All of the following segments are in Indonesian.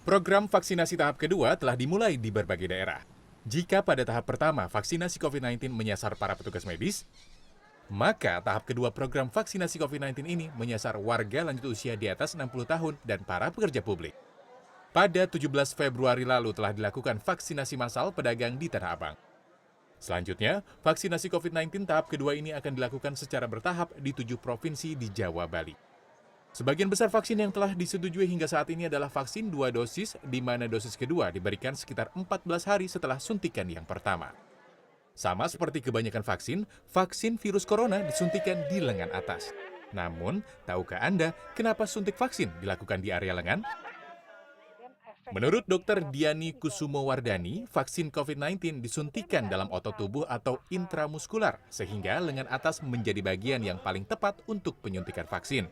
Program vaksinasi tahap kedua telah dimulai di berbagai daerah. Jika pada tahap pertama vaksinasi COVID-19 menyasar para petugas medis, maka tahap kedua program vaksinasi COVID-19 ini menyasar warga lanjut usia di atas 60 tahun dan para pekerja publik. Pada 17 Februari lalu telah dilakukan vaksinasi massal pedagang di Tanah Abang. Selanjutnya, vaksinasi COVID-19 tahap kedua ini akan dilakukan secara bertahap di 7 provinsi di Jawa, Bali. Sebagian besar vaksin yang telah disetujui hingga saat ini adalah vaksin 2 dosis, di mana dosis kedua diberikan sekitar 14 hari setelah suntikan yang pertama. Sama seperti kebanyakan vaksin, vaksin virus corona disuntikan di lengan atas. Namun, tahukah Anda kenapa suntik vaksin dilakukan di area lengan? Menurut Dr. Diani Kusumowardani, vaksin COVID-19 disuntikan dalam otot tubuh atau intramuskular, sehingga lengan atas menjadi bagian yang paling tepat untuk penyuntikan vaksin.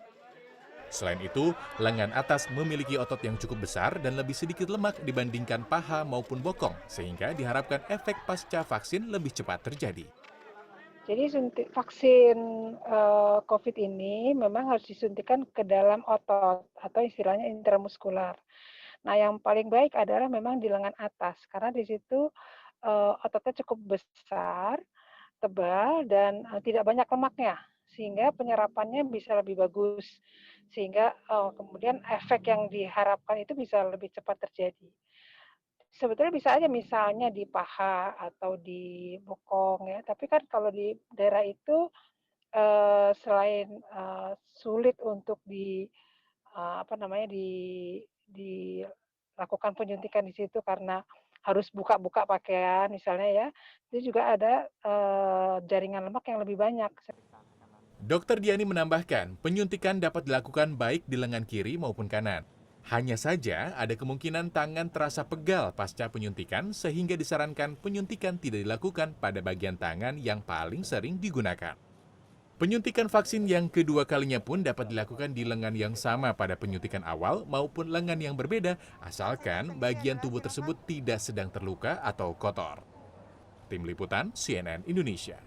Selain itu, lengan atas memiliki otot yang cukup besar dan lebih sedikit lemak dibandingkan paha maupun bokong, sehingga diharapkan efek pasca vaksin lebih cepat terjadi. Jadi vaksin COVID ini memang harus disuntikan ke dalam otot atau istilahnya intramuskular. Nah, yang paling baik adalah memang di lengan atas karena di situ, ototnya cukup besar, tebal, dan, tidak banyak lemaknya, sehingga penyerapannya bisa lebih bagus. Sehingga, kemudian efek yang diharapkan itu bisa lebih cepat terjadi. Sebetulnya bisa aja misalnya di paha atau di bokong ya, tapi kan kalau di daerah itu, selain, sulit untuk apa namanya, dilakukan penyuntikan di situ karena harus buka-buka pakaian misalnya ya, itu juga ada, jaringan lemak yang lebih banyak. Dr. Diani menambahkan, penyuntikan dapat dilakukan baik di lengan kiri maupun kanan. Hanya saja ada kemungkinan tangan terasa pegal pasca penyuntikan sehingga disarankan penyuntikan tidak dilakukan pada bagian tangan yang paling sering digunakan. Penyuntikan vaksin yang kedua kalinya pun dapat dilakukan di lengan yang sama pada penyuntikan awal maupun lengan yang berbeda asalkan bagian tubuh tersebut tidak sedang terluka atau kotor. Tim Liputan CNN Indonesia.